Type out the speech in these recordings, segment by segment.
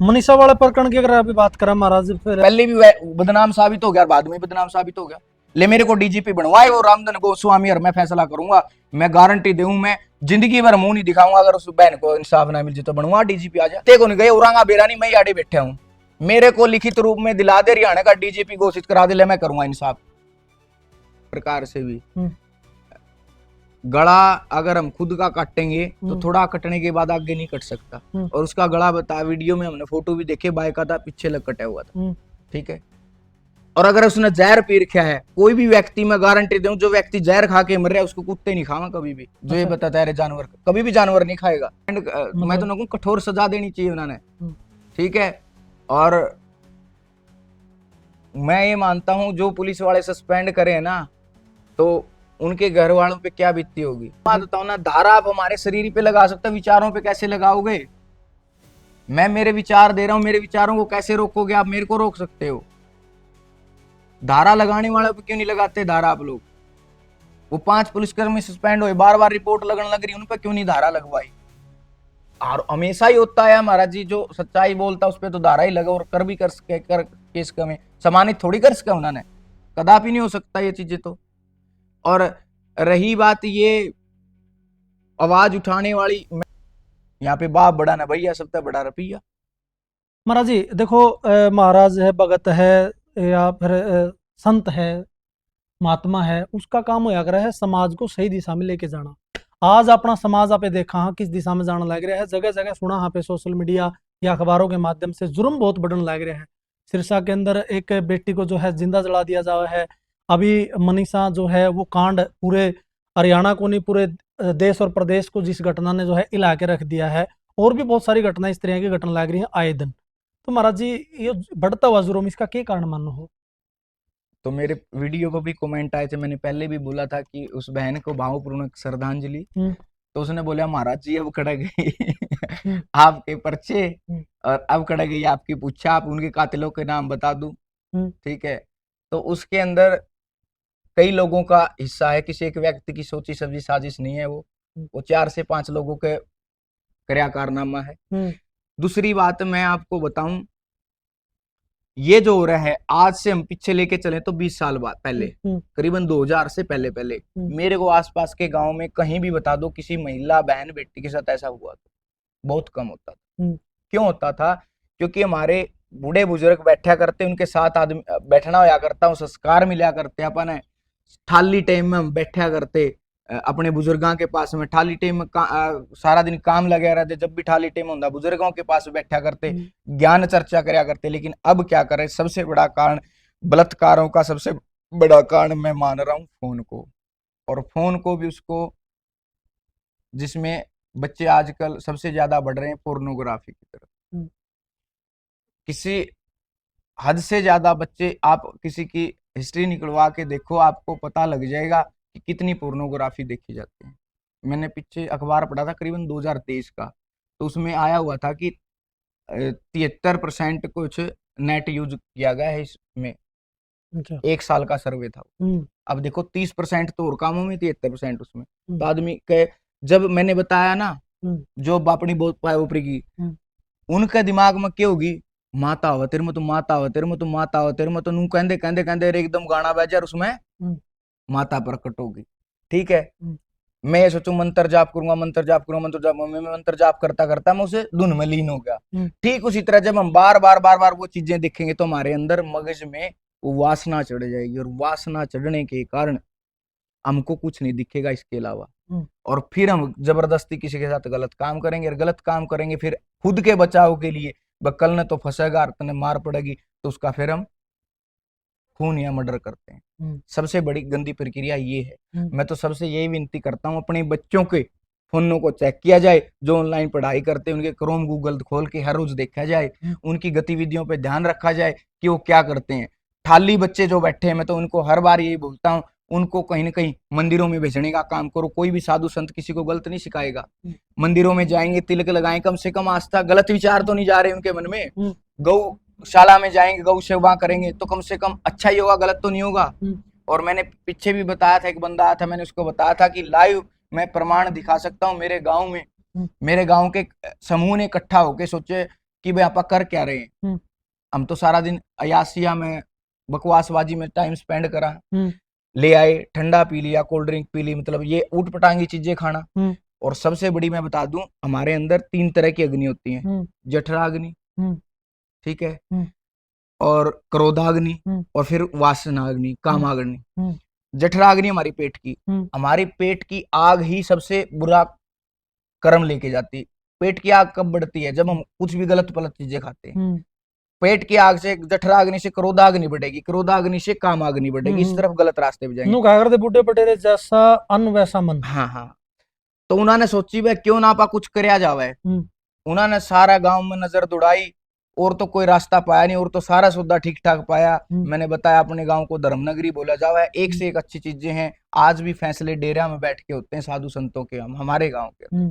मनीषा वाले प्रकरण की अगर अभी बात करें महाराज, फिर पहले भी बदनाम साबित हो गया, बाद में बदनाम साबित हो गया। ले मेरे को डीजीपी बनवाए वो रामधन गोस्वामी और मैं फैसला करूंगा, मैं गारंटी दूं, मैं जिंदगी भर मुंह नहीं दिखाऊंगा, अगर उस बहन को इंसाफ ना मिल जाए तो बनवा डीजीपी आ जाए। को नहीं गए औरंगा बेरानी, मैं आड़े बैठे हूं, मेरे को लिखित रूप में दिला दे हरियाणा का डीजीपी घोषित करा दे, ले मैं करूंगा इंसाफ। प्रकार से भी गला अगर हम खुद का काटेंगे तो थोड़ा कटने के बाद आगे नहीं कट सकता, और उसका गला बता, वीडियो में हमने फोटो भी देखे, बाय का था, पीछे लग कटा हुआ था, ठीक है। और अगर उसने जहर पी रखा है, कोई भी व्यक्ति, मैं गारंटी दूं, जो व्यक्ति जहर खा के मर रहा है उसको कुत्ते नहीं खावा कभी भी, जो ये बताता है जानवर कभी भी जानवर नहीं खाएगा। मैं तो कहूं कठोर सजा देनी चाहिए उन्होंने, ठीक है। और मैं ये मानता हूं जो पुलिस वाले सस्पेंड करे हैं ना, तो उनके घर वालों पे क्या बीतती होगी। बात बताओ ना, धारा आप हमारे शरीर पे लगा सकते हो, विचारों पे कैसे लगाओगे? मैं मेरे विचार दे रहा हूं, मेरे विचारों को कैसे रोकोगे आप? मेरे को रोक सकते हो, धारा लगाने वाले पे क्यों नहीं लगाते धारा आप लोग? वो 5 पुलिसकर्मी सस्पेंड हुए, बार बार रिपोर्ट लगने लग रही, उन पर क्यों नहीं धारा लगवाई? और हमेशा ही होता है महाराज जी, जो सच्चाई बोलता है उस पर तो धारा ही लगा, और कर भी कर सके, कर केस कमे सम्मानित थोड़ी कर सके उन्होंने, कदापि नहीं हो सकता ये चीजें तो। और रही बात ये आवाज उठाने वाली, यहाँ पे बाप बड़ा ना भैया, सबसे बड़ा रपिया। महाराज जी देखो, महाराज है, भगत है, या फिर संत है, महात्मा है, उसका काम होया कर है समाज को सही दिशा में लेके जाना। आज अपना समाज आपे देखा हाँ किस दिशा में जाने लग रहा है, जगह जगह सुना हाँ पे सोशल मीडिया या अखबारों के माध्यम से जुर्म बहुत बढ़ने लग रहे हैं। सिरसा के अंदर एक बेटी को जो है जिंदा जला दिया जा रहा है। अभी मनीषा जो है वो कांड पूरे हरियाणा को नहीं, पूरे देश और प्रदेश को जिस घटना ने जो है हिला के रख दिया है। और भी बहुत सारी घटना इस तरह की घटना लग रही है आए दिन। तो महाराज जी ये बढ़ता हुआ जुर्म, इसका क्या कारण मानो हो? तो मेरे वीडियो को भी कमेंट आए थे, मैंने पहले भी बोला था कि उस बहन को भावपूर्ण श्रद्धांजलि, तो उसने बोला महाराज जी अब कड़ा गई आपके पर्चे, और अब कड़ा गई आपकी पूछा, आप उनके कातिलों के नाम बता दूं, ठीक है। तो उसके अंदर कई लोगों का हिस्सा है, किसी एक व्यक्ति की सोची समझी साजिश नहीं है, वो 4 से 5 लोगों के क्रिया कारनामा है। दूसरी बात मैं आपको बताऊं, ये जो हो रहा है, आज से हम पीछे लेके चले तो 20 साल बाद पहले, करीबन 2000 से पहले पहले मेरे को आसपास के गांव में कहीं भी बता दो किसी महिला बहन बेटी के साथ ऐसा हुआ तो बहुत कम होता था। क्यों होता था? क्योंकि हमारे बूढ़े बुजुर्ग बैठा करते, उनके साथ आदमी बैठना होया करता, संस्कार मिला करते, अपन थाली टाइम में हम बैठा करते अपने बुजुर्गों के पास में, थाली टाइम में सारा दिन काम लगे रहते, जब भी थाली टाइम होता बुजुर्गों के पास बैठा करते, ज्ञान चर्चा करया करते। लेकिन अब क्या करें, सबसे बड़ा कारण बलात्कारों का, सबसे बड़ा कारण मैं मान रहा हूं फोन को, और फोन को भी उसको जिसमें बच्चे आजकल सबसे ज्यादा बढ़ रहे हैं पोर्नोग्राफी की तरफ। किसी हद से ज्यादा बच्चे, आप किसी की हिस्ट्री निकलवा के देखो, आपको पता लग जाएगा कि कितनी पोर्नोग्राफी देखी जाती है। मैंने पीछे अखबार पढ़ा था करीबन 2023 का, तो उसमें आया हुआ था कि 73% कुछ नेट यूज किया गया है इसमें। अच्छा। 1 साल का सर्वे था। अब देखो 30% तो और कामों में, 73% उसमें। तो आदमी के, जब मैंने बताया ना जो अपनी बहुत पाए ऊपरी की, उनके दिमाग में क्या होगी, माता हो तेरे में तो माता हो, तेरे में तो माता हो, तेरे में तो नू कहते कहते कहते एकदम गाना बज और उसमें माता प्रकट होगी, ठीक है। मैं सोचू मंत्र जाप करूंगा, मंत्र जाप करूंगा, मंत्र जाप, मैं मंत्र जाप करता करता मैं उसे धुन में लीन हो गया। ठीक उसी तरह जब हम बार बार वो चीजें देखेंगे तो हमारे अंदर मगज में वो वासना चढ़ जाएगी, और वासना चढ़ने के कारण हमको कुछ नहीं दिखेगा इसके अलावा, और फिर हम जबरदस्ती किसी के साथ गलत काम करेंगे, और गलत काम करेंगे फिर खुद के बचाव के लिए, कल ने तो फंसेगा, तने मार पड़ेगी, तो उसका फिर हम खून या मर्डर करते हैं। सबसे बड़ी गंदी प्रक्रिया ये है। मैं तो सबसे यही विनती करता हूँ, अपने बच्चों के फोनों को चेक किया जाए, जो ऑनलाइन पढ़ाई करते हैं उनके क्रोम गूगल खोल के हर रोज देखा जाए, उनकी गतिविधियों पे ध्यान रखा जाए कि वो क्या करते हैं। थाली बच्चे जो बैठे हैं, मैं तो उनको हर बार यही बोलता हूँ, उनको कहीं ना कहीं मंदिरों में भेजने का काम करो। कोई भी साधु संत किसी को गलत नहीं सिखाएगा। मंदिरों में जाएंगे, तिलक लगाएं, कम से कम आस्था, गलत विचार तो नहीं जा रहे उनके मन में। गौशाला में जाएंगे, गौ सेवा करेंगे, तो कम से कम अच्छा ही होगा, गलत तो नहीं होगा। और मैंने पीछे भी बताया था, एक बंदा आया था, मैंने उसको बताया था कि लाइव मैं प्रमाण दिखा सकता हूँ। मेरे गांव के समूह ने इकट्ठा होके सोचे कि भाई आप कर क्या रहे हैं। हम तो सारा दिन अयासिया में बकवासबाजी में टाइम स्पेंड करा, ले आए ठंडा पी लिया, कोल्ड ड्रिंक पी ली, मतलब ये ऊट पटांगी चीजें खाना। और सबसे बड़ी मैं बता दूं, हमारे अंदर 3 तरह की अग्नि होती है, जठराग्नि, ठीक है, और क्रोधाग्नि, और फिर वासनाग्नि, कामाग्नि। जठराग्नि हमारी पेट की, हमारी पेट की आग ही सबसे बुरा कर्म लेके जाती। पेट की आग कब बढ़ती है? जब हम कुछ भी गलत पलत चीजें खाते हैं। पेट की आग से, जठराग्नि से क्रोधाग्नि बढ़ेगी, क्रोधाग्नि से कामाग्नि बढ़ेगी, इस तरफ गलत रास्ते पे जाएंगे। कहा करते बूढ़े बटेरे जैसा अन्न वैसा मन। हाँ हाँ। तो उन्होंने सोची भाई क्यों ना आपा कुछ करया जावे। उन्होंने सारा गांव में नजर दौड़ाई, और तो कोई रास्ता पाया नहीं, और तो सारा सौदा ठीक ठाक पाया। मैंने बताया अपने गांव को धर्मनगरी बोला जावा है, एक से एक अच्छी चीजें हैं। आज भी फैसले डेरा में बैठ के होते हैं साधु संतों के, हम हमारे गांव के।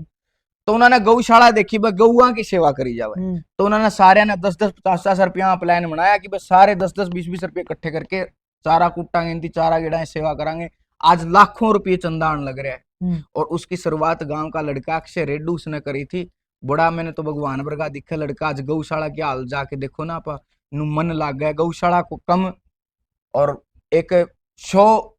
तो उन्होंने गौशाला देखी, बस गौआ की सेवा करी जावे। तो उन्होंने सारे ने 10-10 50-50 रुपया प्लान बनाया कि बस सारे 10-10 20-20 रुपये इकट्ठे करके चारा कुटांगे, इनकी चारा गिड़ा सेवा करांगे। आज लाखों रुपये चंदा आने लग रहा है। और उसकी शुरुआत गांव का लड़का अक्षय रेड्डू उसने करी थी। बड़ा मैंने तो भगवान वर्गा दिखा लड़का। आज गौशाला के हाल जाके देखो ना, आप मन लाग गया गौशाला को कम। और एक शो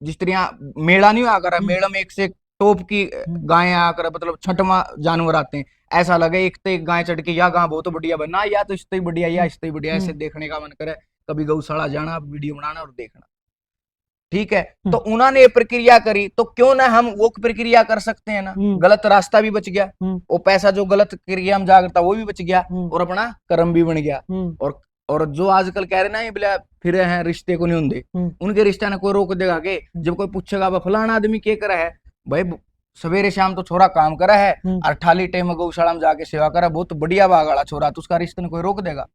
जिस तरह मेला नहीं आकर, मेला में एक से एक टॉप की गायें आकर, मतलब छठवां जानवर आते हैं, ऐसा लगे एक तो एक गाय चढ़ के या गां बहुत बढ़िया बना, या तो इससे बढ़िया या इससे बढ़िया, ऐसे देखने का मन करे। कभी गौशाला जाना, वीडियो बनाना और देखना, ठीक है। तो उन्होंने ये प्रक्रिया करी, तो क्यों ना हम वो प्रक्रिया कर सकते हैं ना। गलत रास्ता भी बच गया, वो पैसा जो गलत क्रिया में जागरता वो भी बच गया, और अपना कर्म भी बन गया। और जो आजकल कह रहे ना ये बोला फिर हैं रिश्ते को नहीं होंगे, उनके रिश्ते ने कोई रोक देगा के? जब कोई पूछेगा फलाना आदमी क्या करा है, भाई सवेरे शाम तो छोरा काम करा है, और ठाली टाइम गौशाला में जाके सेवा करा, बहुत बढ़िया बागाड़ा छोरा, तो उसका रिश्ते ने कोई रोक देगा?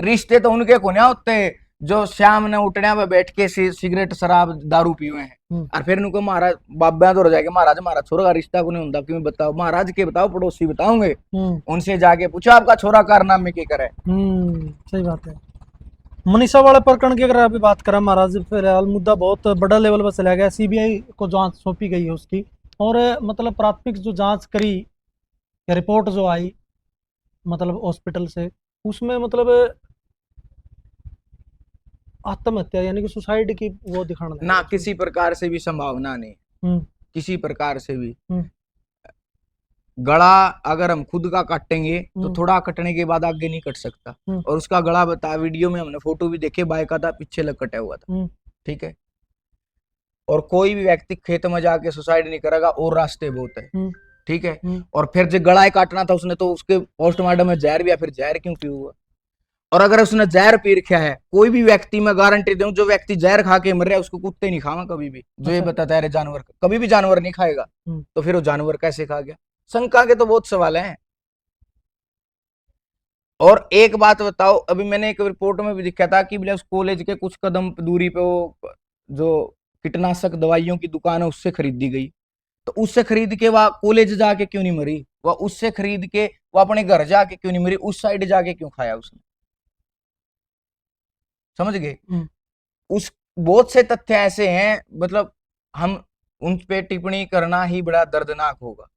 रिश्ते तो उनके को नहीं होते जो शाम ने उठने में बैठ के सिगरेट शराब दारू पीवे हैं, और फिर उनको महाराज बाबा तो जाके महाराज हमारा छोरा का रिश्ता को नहीं होता, क्यों बताओ? महाराज के बताओ, पड़ोसी बताओगे, उनसे जाके पूछो आपका छोरा कारनामे के करे। सही बात है। मनीषा वाले प्रकरण की अगर अभी बात करें महाराज, फिलहाल मुद्दा बहुत बड़ा लेवल पर चला गया, सीबीआई को जांच सौंपी गई है उसकी, और मतलब प्राथमिक जो जांच करी, रिपोर्ट जो आई मतलब हॉस्पिटल से, उसमें मतलब आत्महत्या यानी कि सुसाइड की वो दिखाना ना, किसी प्रकार से भी संभावना नहीं, किसी प्रकार से भी। गला अगर हम खुद का काटेंगे तो थोड़ा कटने के बाद आगे नहीं कट सकता, और उसका गला बता, वीडियो में हमने फोटो भी देखे, बाय का था, पीछे लग कटा हुआ था, ठीक है। और कोई भी व्यक्ति खेत में जाके सुसाइड नहीं करेगा, और रास्ते बहुत है, ठीक है। और फिर जो गला काटना था उसने, तो उसके पोस्टमार्टम में जहर भी, या फिर जहर क्यों पी हुआ? और अगर उसने जहर पी रखा है, कोई भी व्यक्ति, मैं गारंटी दूं, जो व्यक्ति जहर खा के मर रहा है उसको कुत्ते नहीं खावा कभी भी, जो ये बताता है जानवर कभी भी जानवर नहीं खाएगा, तो फिर वो जानवर कैसे खा गया? शंका के तो बहुत सवाल हैं। और एक बात बताओ, अभी मैंने एक रिपोर्ट में भी दिखा था कि उस कॉलेज के कुछ कदम दूरी पे वो जो कीटनाशक दवाइयों की दुकान है उससे खरीदी गई, तो उससे खरीद के वह कॉलेज जाके क्यों नहीं मरी? वह उससे खरीद के वह अपने घर जाके क्यों नहीं मरी? उस साइड जाके क्यों खाया उसने? समझ गए? उस बहुत से तथ्य ऐसे हैं, मतलब हम उन पे टिप्पणी करना ही बड़ा दर्दनाक होगा।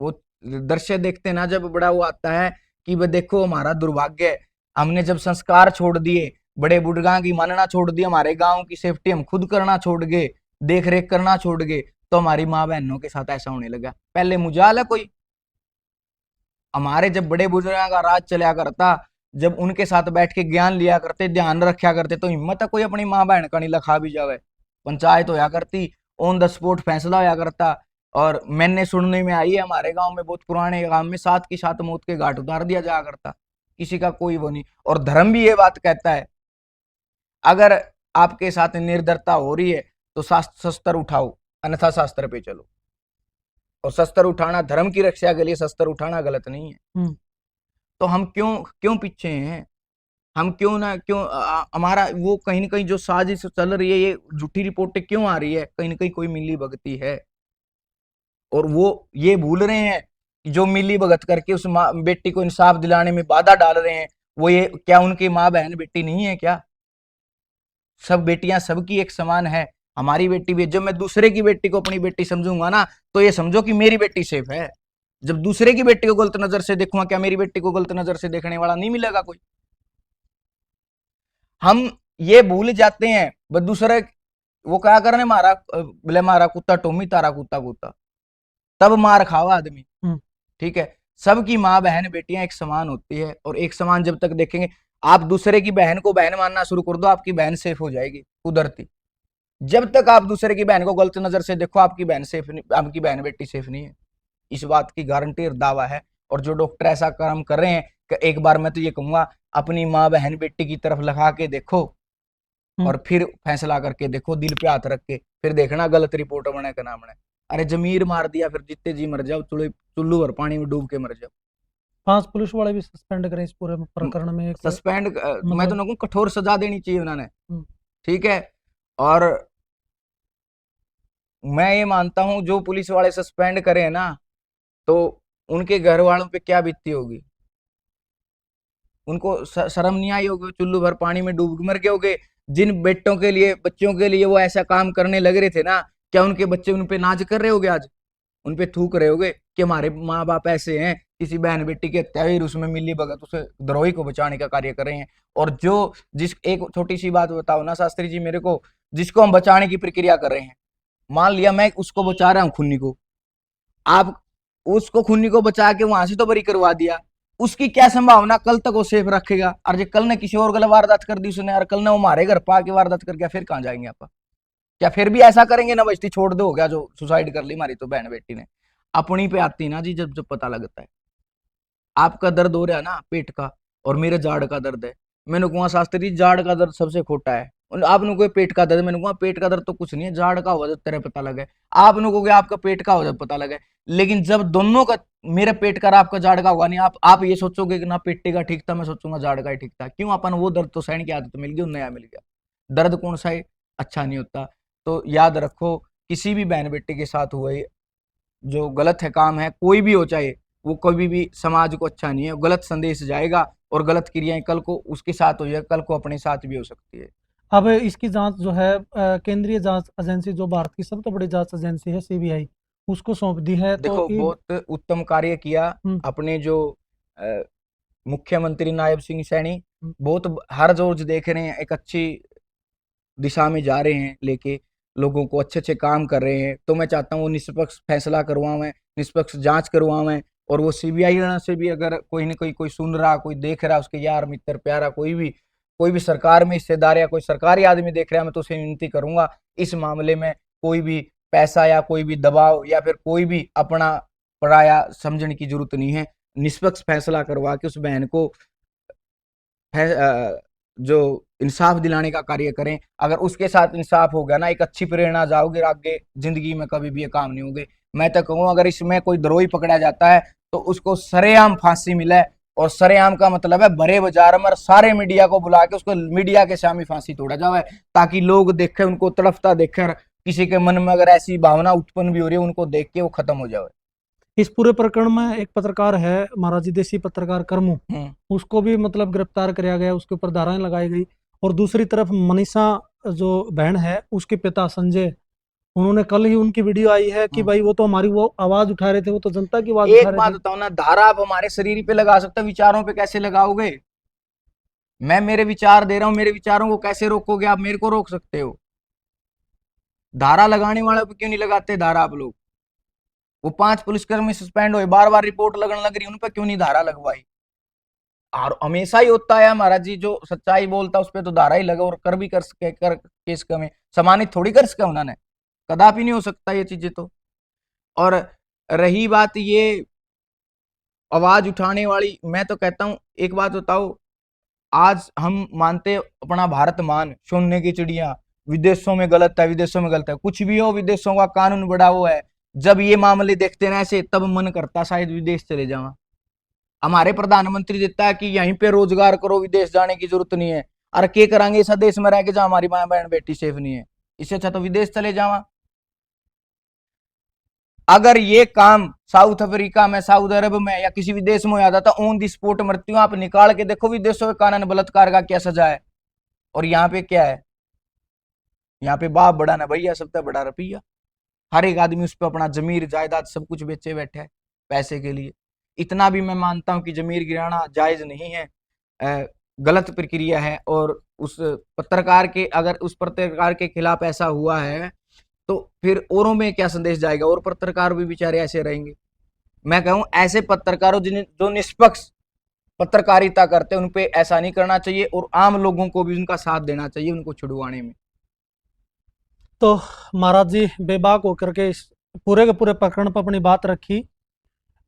वो दृश्य देखते ना, जब बड़ा वो आता है कि वह देखो हमारा दुर्भाग्य है, हमने जब संस्कार छोड़ दिए, बड़े बुजुर्गों की मानना छोड़ दिया, हमारे गांव की सेफ्टी हम खुद करना छोड़ गए, देख रेख करना छोड़ गए, तो हमारी माँ बहनों के साथ ऐसा होने लगा। पहले मुजाल है कोई? हमारे जब बड़े बुजुर्गों का राज चला करता, जब उनके साथ बैठ के ज्ञान लिया करते, ध्यान रखा करते, तो हिम्मत है कोई अपनी माँ बहन का नहीं लखा भी जावे? पंचायत होया करती, ऑन द स्पॉट फैसला होया करता। और मैंने सुनने में आई है हमारे गांव में, बहुत पुराने गांव में, साथ की साथ मौत के घाट उतार दिया जाया करता, किसी का कोई वो नहीं। और धर्म भी ये बात कहता है, अगर आपके साथ निर्दरता हो रही है तो शस्त्र उठाओ, अन्यथा शास्त्र पे चलो। और शस्त्र उठाना धर्म की रक्षा के लिए, शस्त्र उठाना गलत नहीं है। तो हम क्यों पीछे हैं? हम क्यों ना, हमारा वो कहीं ना कहीं जो साजिश चल रही है, ये झूठी रिपोर्टें क्यों आ रही है? कहीं ना कहीं कोई मिली भगती है, और वो ये भूल रहे हैं कि जो मिली भगत करके उस बेटी को इंसाफ दिलाने में बाधा डाल रहे हैं, वो ये क्या उनकी माँ बहन बेटी नहीं है क्या? सब बेटियां सबकी एक समान है, हमारी बेटी भी। जब मैं दूसरे की बेटी को अपनी बेटी समझूंगा ना, तो ये समझो कि मेरी बेटी सेफ है। जब दूसरे की बेटी को गलत नजर से देखूंगा, क्या मेरी बेटी को गलत नजर से देखने वाला नहीं मिलेगा कोई? हम ये भूल जाते हैं, बस दूसरे वो क्या करने, मारा बोले मारा कुत्ता टोमी तारा कुत्ता कुत्ता, तब मार खावा आदमी। ठीक है, सबकी माँ बहन बेटियां एक समान होती है, और एक समान जब तक देखेंगे, आप दूसरे की बहन को बहन मानना शुरू कर दो, आपकी बहन सेफ हो जाएगी कुदरती। जब तक आप दूसरे की बहन को गलत नजर से देखो, आपकी बहन सेफ नहीं, आपकी बहन बेटी सेफ नहीं है, इस बात की गारंटी और दावा है। और जो डॉक्टर ऐसा काम कर रहे हैं कि एक बार मैं तो ये कहूंगा, अपनी माँ बहन बेटी की तरफ लगा के देखो और फिर फैसला करके देखो, दिल पे हाथ रख के, फिर देखना गलत रिपोर्ट बने का नाम बने। अरे जमीर मार दिया, फिर जितने जी मर जाओ, चुल्लू भर पानी में डूब के मर जाओ। 5 पुलिस वाले भी सस्पेंड करें इस पूरे प्रकरण में, एक सस्पेंड मैं तो मतलब ना कहूं, कठोर सजा देनी चाहिए उन्होंने। ठीक है, और मैं ये मानता हूं जो पुलिस वाले सस्पेंड करे ना, तो उनके घर वालों पे क्या बीतती होगी, उनको शर्म नहीं आई होगी, चुल्लू भर पानी में डूब मर गए होगे। जिन बेटों के लिए, बच्चों के लिए वो ऐसा काम करने लग रहे थे ना, क्या उनके बच्चे उन पे नाज कर रहे होगे आज, उन पे थूक रहे होगे कि हमारे माँ बाप ऐसे हैं, किसी बहन बेटी के हत्या हुई, उसमें मिली भगत उसे द्रोही को बचाने का कार्य कर रहे हैं। और जो जिस एक छोटी सी बात बताओ ना शास्त्री जी मेरे को, जिसको हम बचाने की प्रक्रिया कर रहे हैं, मान लिया मैं उसको बचा रहा हूँ खुन्नी को, आप उसको खुन्नी को बचा के वहां से तो बरी करवा दिया, उसकी क्या संभावना कल तक वो सेफ रखेगा? और जो कल ने किसी और गलत वारदात कर दी उसने, और कल ने वो हमारे घर पा के वारदात कर गया, फिर कहाँ जाएंगे आप? क्या फिर भी ऐसा करेंगे ना, बस्ती छोड़ दो, हो गया जो सुसाइड कर ली हमारी तो बहन बेटी ने? अपनी पे आती ना जी, जब जब पता लगता है। आपका दर्द हो रहा है ना पेट का, और मेरे जाड़ का दर्द है, मैंने कहा शास्त्री जी जाड़ का दर्द सबसे खोटा है। आपने कोई पेट का दर्द, मैंने कहा पेट का दर्द तो कुछ नहीं है, जाड़ का हो जब तेरे पता लगे। आपने को आपका पेट का हो जब पता लगे, लेकिन जब दोनों का, मेरे पेट का आपका जाड़ का होगा नहीं, आप ये सोचोगे कि ना पेटे का ठीक था, मैं सोचूंगा जाड़ का ही ठीक था। क्यों? अपन वो दर्द तो सहन की आदत मिल गई, नया मिल गया। दर्द कौन सा है? अच्छा नहीं होता। तो याद रखो, किसी भी बहन बेटे के साथ हुए जो गलत है काम है, कोई भी हो, चाहे वो कभी भी समाज को अच्छा नहीं है, गलत संदेश जाएगा, और गलत क्रियाएं कल को उसके साथ हो जाए, कल को अपने साथ भी हो सकती है। अब इसकी जांच जो है केंद्रीय जांच एजेंसी, जो भारत की सबसे बड़ी जांच एजेंसी है सीबीआई, उसको सौंप दी है। तो देखो बहुत उत्तम कार्य किया अपने जो मुख्यमंत्री नायब सिंह सैनी, बहुत हर रोज देख रहे हैं, एक अच्छी दिशा में जा रहे हैं, लेके लोगों को अच्छे अच्छे काम कर रहे हैं। तो मैं चाहता हूँ वो निष्पक्ष फैसला करवाएं, निष्पक्ष जांच करवाएं, और वो सीबीआई से भी अगर कोई न कोई सुन रहा, कोई देख रहा, उसके यार मित्र प्यारा कोई भी सरकार में हिस्सेदार या कोई सरकारी आदमी देख रहा है, मैं तो उसे विनती करूंगा, इस मामले में कोई भी पैसा या कोई भी दबाव या फिर कोई भी अपना पराया समझने की जरूरत नहीं है। निष्पक्ष फैसला करवा के उस बहन को जो इंसाफ दिलाने का कार्य करें। अगर उसके साथ इंसाफ हो गया ना, एक अच्छी प्रेरणा जाओगे, आगे जिंदगी में कभी भी ये काम नहीं होंगे। मैं तो कहूँ अगर इसमें कोई द्रोही पकड़ा जाता है तो उसको सरेआम फांसी मिले, और सरेआम का मतलब है बड़े बाजार में सारे मीडिया को बुला के उसको मीडिया के सामने फांसी तोड़ा जाए, ताकि लोग देखें, उनको तड़फता देखें, किसी के मन में अगर ऐसी भावना उत्पन्न भी हो रही है, उनको देख के वो खत्म हो जाए। इस पूरे प्रकरण में एक पत्रकार है महाराज जी, देसी पत्रकार करमू, उसको भी मतलब गिरफ्तार किया गया, उसके ऊपर धाराएं लगाई गई। और दूसरी तरफ मनीषा जो बहन है, उसके पिता संजय, उन्होंने कल ही उनकी वीडियो आई है कि भाई वो तो हमारी वो आवाज उठा रहे थे, वो तो जनता की आवाज उठा रहे थे। एक बात बताओ ना, धारा आप हमारे शरीर पे लगा सकते, विचारों पे कैसे लगाओगे? मैं मेरे विचार दे रहा हूं, मेरे विचारों को कैसे रोकोगे? आप मेरे को रोक सकते हो, धारा लगाने वाले पे क्यों नहीं लगाते धारा आप लोग? वो 5 पुलिसकर्मी सस्पेंड हुए, बार बार रिपोर्ट लगने लग रही, उन पर क्यों नहीं धारा लगवाई? और हमेशा ही होता है महाराज जी, जो सच्चाई बोलता है उस पर तो धारा ही लगा, और कर भी कर सके, कर केस कमे सम्मानित थोड़ी कर सके उन्होंने, कदापि नहीं हो सकता ये चीजें तो। और रही बात ये आवाज उठाने वाली, मैं तो कहता हूं एक बात बताओ, आज हम मानते अपना भारत मान, सोने की चिड़िया, विदेशों में गलत है, विदेशों में गलत है, कुछ भी हो, विदेशों का कानून बड़ा वो है। जब ये मामले देखते हैं ऐसे, तब मन करता शायद विदेश चले जावा। हमारे प्रधानमंत्री देता है कि यहीं पे रोजगार करो, विदेश जाने की जरूरत नहीं है। अरे के करांगे ऐसा देश में रह के जहां हमारी माँ बहन बेटी सेफ नहीं है? इससे अच्छा तो विदेश चले जावा। अगर ये काम साउथ अफ्रीका में, सऊदी अरब में या किसी विदेश में हो जाता था, ऑन दी स्पॉट मृत्यु, आप निकाल के देखो विदेशों के कानून बलात्कार का क्या सजा है, और यहाँ पे क्या है? यहाँ पे बाप बड़ा ना भैया, सबसे बड़ा रुपया। हर एक आदमी उस पर अपना जमीर जायदाद सब कुछ बेचे बैठे है। पैसे के लिए। इतना भी मैं मानता हूं कि जमीर गिराना जायज नहीं है, गलत प्रक्रिया है। और उस पत्रकार के, अगर उस पत्रकार के खिलाफ ऐसा हुआ है तो फिर औरों में क्या संदेश जाएगा, और पत्रकार भी बेचारे ऐसे रहेंगे। मैं कहूं ऐसे पत्रकारों जिन्हें जो निष्पक्ष पत्रकारिता करते हैं उन पे ऐसा नहीं करना चाहिए, और आम लोगों को भी उनका साथ देना चाहिए उनको छुड़वाने में। तो महाराज जी बेबाक होकर के इस पूरे के पूरे प्रकरण पर अपनी बात रखी।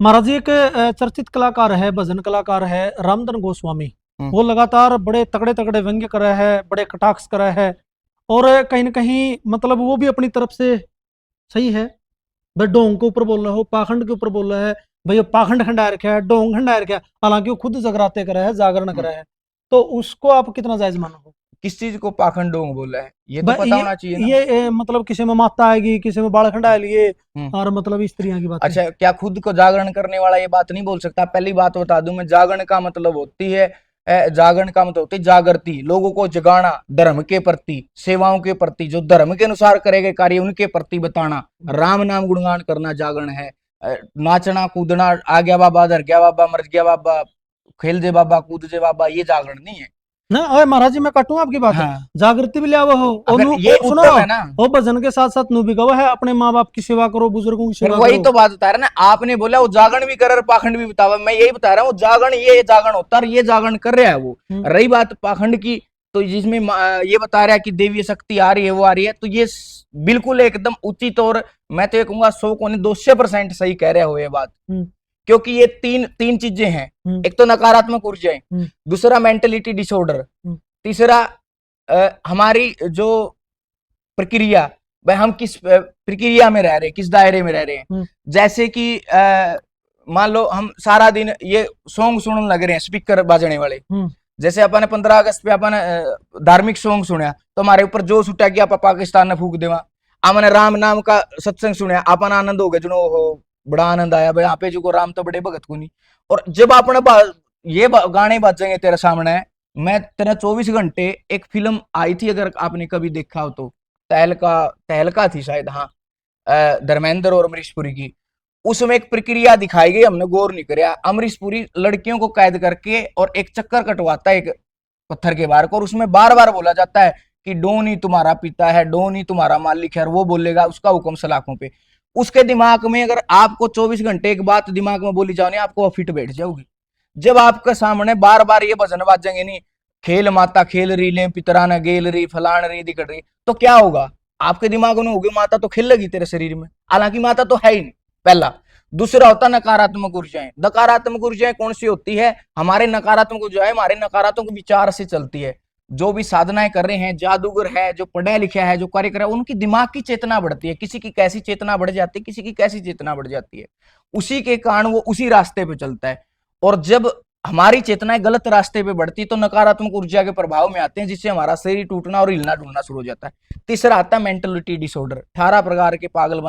महाराज जी एक चर्चित कलाकार है, भजन कलाकार है रामधन गोस्वामी। वो लगातार बड़े तगड़े तगड़े व्यंग्य कर रहा है, बड़े कटाक्ष कर रहा है, और कहीं ना कहीं मतलब वो भी अपनी तरफ से सही है। भाई ढोंग के ऊपर बोल रहा हो, पाखंड के ऊपर बोल रहा है, भाई ये पाखंड खंडा रखा है, ढोंग खंडा रखा है, हालांकि वो खुद जगराते करा है, जागरण करा है। तो उसको आप कितना जायज मानो? किस चीज को पाखंड ढोंग बोला है ये तो पता होना चाहिए ना। ये मतलब किसी में माता आएगी, किसी में बाल खंडा लिए, और मतलब स्त्रियां की बात। अच्छा, क्या खुद को जागरण करने वाला ये बात नहीं बोल सकता? पहली बात बता दूं मैं, जागरण का मतलब होती है जागरण का मतलब होती है जागृति, लोगों को जगाना, धर्म के प्रति, सेवाओं के प्रति, जो धर्म के अनुसार करे गए कार्य उनके प्रति बताना, राम नाम गुणगान करना जागरण है। नाचना कूदना, आ गया बाबा, धर गया बाबा, मर गया बाबा, खेल दे बाबा, कूद दे बाबा, ये जागरण नहीं है ना। ओए महाराज जी मैं काटूं आपकी बात। हाँ। जागृति भी लिया हो, अगर ये सुनो उत्तम है ना, वो भजन के साथ साथ नु भी गवा है, अपने माँ बाप की सेवा करो, बुजुर्गों की फिर सेवा वही करो। तो बात बता रहा ना, आपने बोला वो जागरण भी कर, पाखंड भी बतावा, मैं यही बता रहा हूँ जागरण, ये जागरण होता है, ये जागरण कर रहा है वो। रही बात पाखंड की, तो जिसमें ये बता रहा है कि देवी शक्ति आ रही है, वो आ रही है, तो ये बिल्कुल एकदम उचित, और मैं तो ये कहूंगा 100 को नहीं 200% सही कह रहे हो ये बात। क्योंकि ये तीन चीजें हैं, एक तो नकारात्मक ऊर्जाएं, दूसरा मेंटलिटी डिसऑर्डर, तीसरा हमारी जो प्रक्रिया, भाई हम किस प्रक्रिया में रह रहे हैं, किस दायरे में रह रहे हैं। जैसे कि मान लो हम सारा दिन ये सॉन्ग सुनने लग रहे हैं, स्पीकर बाजने वाले। जैसे अपन 15 अगस्त पे अपन धार्मिक सॉन्ग सुना तो हमारे ऊपर जोश उठा कि आप पाकिस्तान ने फूक देवा। हमने राम नाम का सत्संग सुना, अपन आनंद हो गए, जो हो बड़ा आनंद आया भाई, यहाँ पे जो राम तो बड़े भगत को नहीं। और जब अपने ये गाने बजेंगे तेरे सामने, मैं तेरा 24 घंटे, एक फिल्म आई थी अगर आपने कभी देखा हो तो, तहलका थी शायद, हाँ, धर्मेंद्र और अमरीश पुरी की। उसमें एक प्रक्रिया दिखाई गई, हमने गौर नहीं किया। अमरीश पुरी लड़कियों को कैद करके और एक चक्कर कटवाता है एक पत्थर के बाहर को, और उसमें बार बार बोला जाता है कि डोन ही तुम्हारा पिता है, डोन ही तुम्हारा मालिक है, और वो बोलेगा उसका हुक्म सलाखों पे। उसके दिमाग में अगर आपको 24 घंटे एक बात दिमाग में बोली जाओ, आपको फिट बैठ जाओगी। जब आपके सामने बार बार ये भजन बाजेंगे, नहीं खेल माता खेल रही, ले पितरा न गेल रही, फलान रही, दिखड़ रही, तो क्या होगा? आपके दिमाग में होगी माता तो खेल लगी तेरे शरीर में, हालांकि माता तो है ही नहीं, पहला। दूसरा होता नकारात्मक ऊर्जाएं। नकारात्मक ऊर्जाएं कौन सी होती है? हमारे नकारात्मक ऊर्जाएं हमारे नकारात्मक विचार से चलती है। जो भी साधनाएं कर रहे हैं, जादूगर है, जो पढ़ा लिखा है, जो कार्य कर रहा है, उनकी दिमाग की चेतना बढ़ती है। किसी की कैसी चेतना बढ़ जाती है, किसी की कैसी चेतना बढ़ जाती है, उसी के कारण वो उसी रास्ते पे चलता है। और जब हमारी चेतनाएं गलत रास्ते पे बढ़ती तो नकारात्मक ऊर्जा के प्रभाव में आते हैं, जिससे हमारा शरीर टूटना और हिलना डुलना शुरू हो जाता है। तीसरा आता है मेंटलिटी डिसऑर्डर। 18 प्रकार के पागल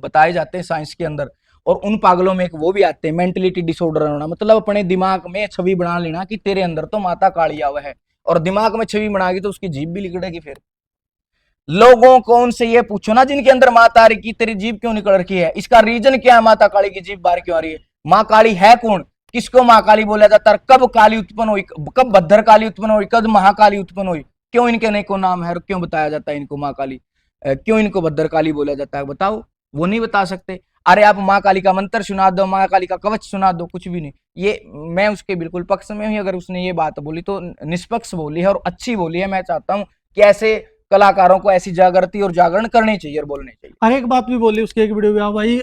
बताए जाते हैं साइंस के अंदर, और उन पागलों में एक वो भी आते हैं मेंटलिटी डिसऑर्डर होना, मतलब अपने दिमाग में छवि बना लेना कि तेरे अंदर तो माता काली आवा है, और दिमाग में छवि बनाएगी तो उसकी जीभ भी लिकड़ेगी। फिर लोगों को उनसे ये पूछो ना जिनके अंदर माता आ रही की तेरी जीभ क्यों निकल रखी है, इसका रीजन क्या है? माता काली की जीभ बाहर क्यों आ रही है? माँ काली है कौन? किसको माँ काली बोला जाता है? कब काली उत्पन्न हुई, कब भद्र काली उत्पन्न हुई, कब महाकाली उत्पन्न हुई? क्यों इनके अनेकों नाम है और क्यों बताया जाता है इनको माँ काली, क्यों इनको भद्र काली बोला जाता है? बताओ, वो नहीं बता सकते। अरे आप माँ काली का मंत्र सुना दो, माँ काली का कवच सुना दो, कुछ भी नहीं। ये मैं उसके बिल्कुल पक्ष में हूँ। अगर उसने ये बात बोली तो निष्पक्ष बोली है और अच्छी बोली है। मैं चाहता हूँ कि ऐसे कलाकारों को ऐसी जागृति और जागरण करनी चाहिए और बोलने चाहिए। और एक बात भी बोली उसकी, एक वीडियो में भाई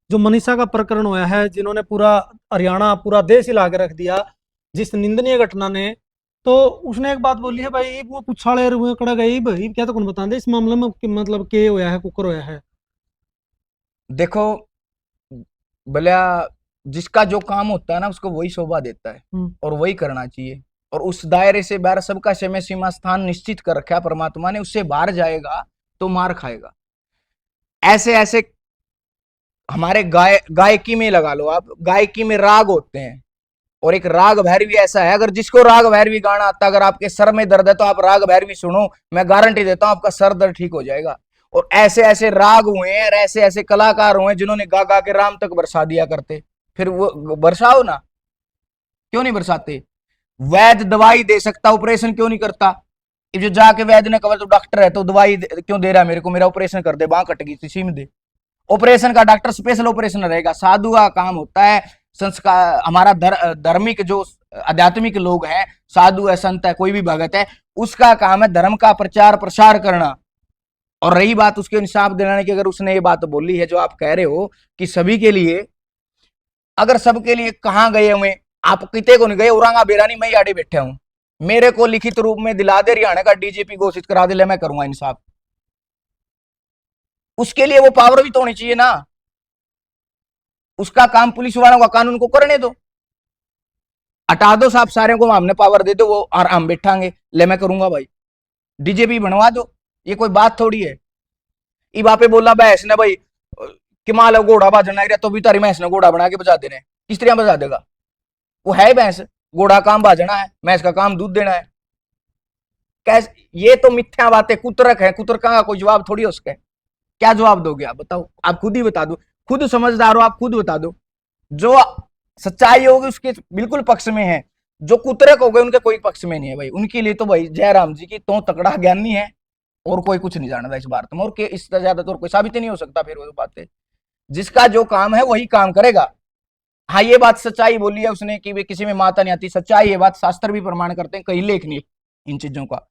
जो मनीषा का प्रकरण हुआ है, जिन्होंने पूरा हरियाणा पूरा देश हिला के रख दिया जिस निंदनीय घटना ने, तो उसने एक बात बोली है भाई, वो पुछाले रुए कड़ा गई भाई, क्या तो कौन बता दे इस मामले में मतलब के होया है, कुकर होया है। देखो भला जिसका जो काम होता है ना उसको वही शोभा देता है और वही करना चाहिए, और उस दायरे से बाहर सबका समय सीमा स्थान निश्चित कर रखा है परमात्मा ने, उससे बाहर जाएगा तो मार खाएगा। ऐसे ऐसे हमारे गायकी में लगा लो आप, गायकी में राग होते हैं, और एक राग भैरवी ऐसा है, अगर जिसको राग भैरवी गाना आता है, अगर आपके सर में दर्द है तो आप राग भैरवी सुनो, मैं गारंटी देता हूं आपका सर दर्द ठीक हो जाएगा। और ऐसे ऐसे राग हुए हैं और ऐसे ऐसे कलाकार हुए जिन्होंने गा गा के राम तक बरसा दिया करते। फिर वो बरसाओ ना, क्यों नहीं बरसाते? वैद्य दवाई दे सकता, ऑपरेशन क्यों नहीं करता? जो जाके वैद्य ने कहा तो डॉक्टर है तो दवाई क्यों दे रहा है मेरे को, मेरा ऑपरेशन कर दे, बांह कट गई थी में दे। ऑपरेशन का डॉक्टर स्पेशल ऑपरेशन रहेगा। साधु का काम होता है संस्कार, हमारा धार्मिक जो आध्यात्मिक लोग हैं, साधु है, संत है, कोई भी भगत है, उसका काम है धर्म का प्रचार प्रसार करना। और रही बात उसके इंसाफ दिलाने की, अगर उसने ये बात बोली है जो आप कह रहे हो कि सभी के लिए, अगर सबके लिए कहां गए हुए आप, किते को नहीं गए, औरंगा बेरानी मैं आड़े बैठे हूं, मेरे को लिखित रूप में दिला दे, हरियाणा का डीजीपी घोषित करा दे, ले मैं करूंगा इंसाफ। उसके लिए वो पावर भी तो होनी चाहिए ना। उसका काम पुलिस वालों का कानून को करने दो, हटा दो साहब, सारे को हमने पावर दे दो, वो आराम बैठांगे, ले मैं करूंगा भाई, डीजीपी बनवा दो, ये कोई बात थोड़ी है। ई बापे बोला भैंस ने भाई कि मान लो घोड़ा बाजना तो भी तारी भैंस ने घोड़ा बना के बजा देने, किस तरह बजा देगा? वो है भैंस, घोड़ा काम बाजना है, भैंस का काम दूध देना है। कैसे? ये तो मिथ्या बातें, कुतरक है, कुतरका का कोई जवाब थोड़ी है उसके। क्या जवाब दोगे आप? बताओ, आप खुद ही बता दो, खुद समझदार हो आप, खुद बता दो। जो सच्चाई होगी उसके बिल्कुल पक्ष में है, जो कुतरक हो गए उनके कोई पक्ष में नहीं है भाई। उनके लिए तो भाई जयराम जी की तो तकड़ा ज्ञानी है, और कोई कुछ नहीं जानता इस भारत में, और इससे ज्यादा तो कोई साबित ही नहीं हो सकता। फिर वो बातें, जिसका जो काम है वही काम करेगा। हाँ, ये बात सच्चाई बोली है उसने कि वे किसी में माता नहीं आती, सच्चाई ये बात शास्त्र भी प्रमाण करते हैं, कहीं लेख नहीं इन चीजों का।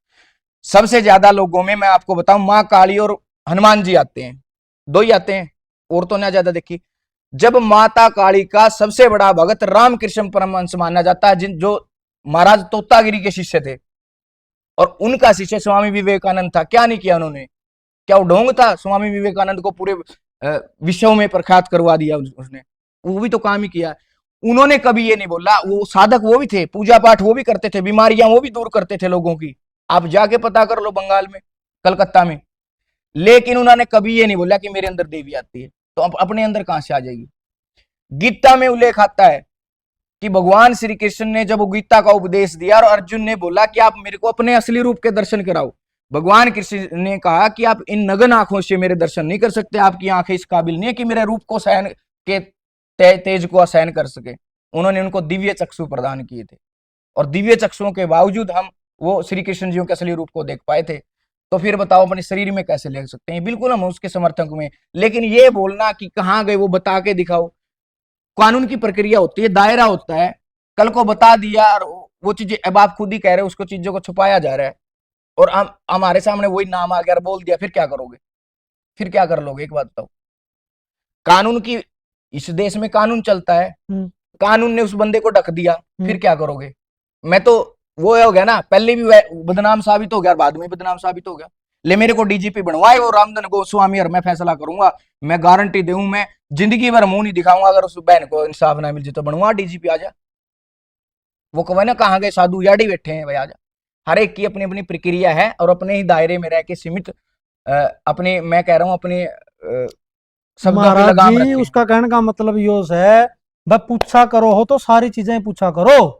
सबसे ज्यादा लोगों में मैं आपको बताऊं, माँ काली और हनुमान जी आते हैं, दो ही आते हैं, और तो ना ज्यादा देखी। जब माता काली का सबसे बड़ा भगत रामकृष्ण परमहंस माना जाता है, जिन जो महाराज तोतागिरी के शिष्य थे, और उनका शिष्य स्वामी विवेकानंद था। क्या नहीं किया उन्होंने? क्या वो ढोंग था? स्वामी विवेकानंद को पूरे विश्व में प्रख्यात करवा दिया उसने, वो भी तो काम ही किया। उन्होंने कभी ये नहीं बोला, वो साधक वो भी थे, पूजा पाठ वो भी करते थे, बीमारियां वो भी दूर करते थे लोगों की, आप जाके पता कर लो बंगाल में, कलकत्ता में। लेकिन उन्होंने कभी ये नहीं बोला कि मेरे अंदर देवी आती है, तो अब अपने अंदर कहां से आ जाएगी? गीता में उल्लेख आता है कि भगवान श्री कृष्ण ने जब गीता का उपदेश दिया और अर्जुन ने बोला कि आप मेरे को अपने असली रूप के दर्शन कराओ, भगवान कृष्ण ने कहा कि आप इन नग्न आंखों से मेरे दर्शन नहीं कर सकते, आपकी आंखें इस काबिल नहीं है कि मेरे रूप को सहन के तेज को सहन कर सके। उन्होंने उनको दिव्य चक्षु प्रदान किए थे, और दिव्य चक्षुओं के बावजूद हम वो श्री कृष्ण जी के असली रूप को देख पाए थे। तो फिर बताओ अपने शरीर में कैसे ले सकते हैं? बिल्कुल हम उसके समर्थक में। लेकिन ये बोलना कि कहां गए वो बता के दिखाओ, कानून की प्रक्रिया होती है, दायरा होता है, कल को बता दिया और वो चीजें अब आप खुद ही कह रहे हो उसको चीजों को छुपाया जा रहा है, और हमारे सामने वही नाम आ गया और बोल दिया, फिर क्या करोगे? फिर क्या कर लोगे? एक बात बताओ, कानून की, इस देश में कानून चलता है, कानून ने उस बंदे को ढक दिया, फिर क्या करोगे? मैं तो वो हो गया ना, पहले भी बदनाम साबित हो गया, बाद में बदनाम साबित हो गया। ले मेरे को डीजीपी बनवाए वो रामधन गोस्वामी, और मैं फैसला करूंगा, मैं गारंटी दूं, मैं जिंदगी भर मुंह नहीं दिखाऊंगा, अगर उस बहन को इंसाफ ना मिल जाए तो बनवा डीजीपी, आ जा। वो कहे ना कहाँ गए साधु, याडी बैठे हैं भाई, आ जा। हर एक की अपनी अपनी प्रक्रिया है, और अपने ही दायरे में रह के सीमित अपने, मैं कह रहा हूँ अपने शब्दों पे महाराज लगाम जी, रखे। उसका कहने का मतलब यो है, भाई पूछा करो हो तो सारी चीजें पूछा करो।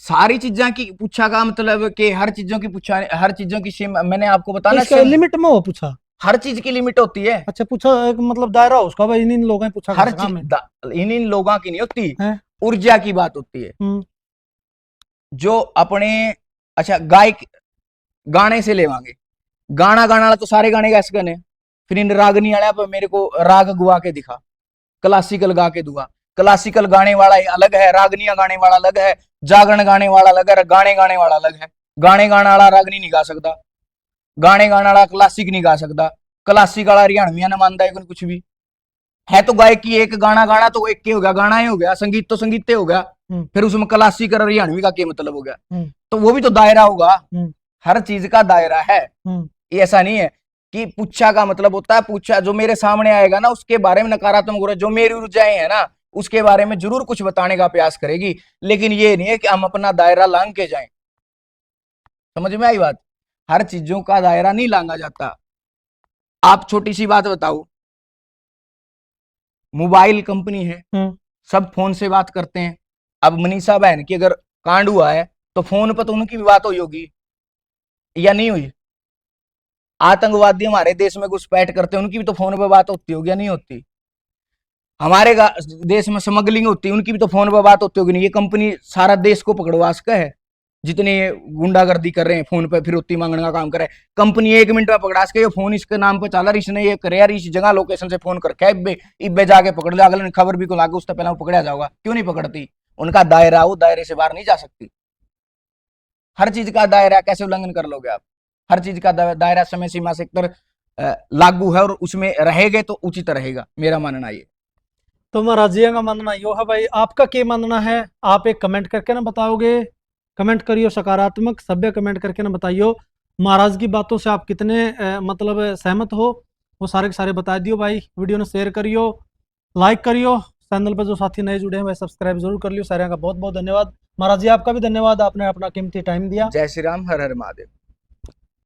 सारी चीजें की पूछा का मतलब कि हर चीजों की पूछा, हर चीजों की सीम, मैंने आपको बताना इसका लिमिट में हो पूछा, हर चीज की लिमिट होती है। अच्छा पूछा, एक मतलब दायरा उसका, भाई इन लोगों ने पूछा हर कर सका मैं चीज इन लोगों की नहीं होती, है। ऊर्जा की बात होती है। जो अपने, अच्छा गाने से लेवांगे, गाना गाना वाला तो सारे गाने कैसे गाने, फिर इन रागनी वाला पर मेरे को राग गुआ के दिखा, क्लासिकल गा के दुआ। क्लासिकल गाने वाला अलग है, रागनिया गाने वाला अलग है, जागरण गाने वाला अलग है, गाने गाने वाला अलग है। गाने गाने वाला रागनी नहीं गा सकता, गाने गाने वाला क्लासिक नहीं गा सकता, क्लासिक वाला हरियाणविया ना मानता है कुछ भी है। तो गायकी एक गाना गाना तो एक के हो गया, गाना ही हो गया, संगीत तो संगीत हो गया, फिर उसमें क्लासिक और हरियाणवी का क्या मतलब हो गया? तो वो भी तो दायरा होगा, हर चीज का दायरा है। ये ऐसा नहीं है कि पूछा का मतलब होता है, पूछा जो मेरे सामने आएगा ना उसके बारे में नकारात्मक, जो मेरी ऊर्जाएं है ना उसके बारे में जरूर कुछ बताने का प्रयास करेगी, लेकिन ये नहीं है कि हम अपना दायरा लांग के जाएं। समझ में आई बात? हर चीजों का दायरा नहीं लांगा जाता। आप छोटी सी बात बताओ, मोबाइल कंपनी है, सब फोन से बात करते हैं। अब मनीषा बहन की अगर कांड हुआ है तो फोन पर तो उनकी भी बात हुई होगी या नहीं हुई? आतंकवादी हमारे देश में घुसपैठ करते हैं, उनकी भी तो फोन पर बात होती होगी या नहीं होती? हमारे देश में स्मगलिंग होती है, उनकी भी तो फोन पर बात होती होगी नहीं। ये कंपनी सारा देश को पकड़वा सके है, जितने गुंडागर्दी कर रहे हैं फोन पे फिरौती मांगने का काम कर रहे हैं। कंपनी 1 मिनट में पकड़ा सके, ये फोन इसके नाम पे चला, इसने ये करे यार, इस जगह लोकेशन से फोन करके इब्बे जाके पकड़ ले, अगले खबर भी को लागे उससे पहले वो पकड़ा जाओगा। क्यों नहीं पकड़ती? उनका दायरा, वो दायरे से बाहर नहीं जा सकती। हर चीज का दायरा कैसे उल्लंघन कर लोगे आप? हर चीज का दायरा समय सीमा से एक लागू है और उसमें रहेगे तो उचित रहेगा, मेरा मानना ये। तो महाराज जी का मानना यो है भाई, आपका क्या मानना है? आप एक कमेंट करके ना बताओगे, कमेंट करियो सकारात्मक सभ्य कमेंट करके ना बताइयो। महाराज की बातों से आप कितने मतलब सहमत हो, वो सारे के सारे बता दियो भाई। वीडियो ने शेयर करियो, लाइक करियो, चैनल पर जो साथी नए जुड़े हैं वह सब्सक्राइब जरूर कर लियो। सारे का बहुत बहुत धन्यवाद। महाराज जी आपका भी धन्यवाद, आपने अपना कीमती टाइम दिया। जय श्री राम, हर हर महादेव।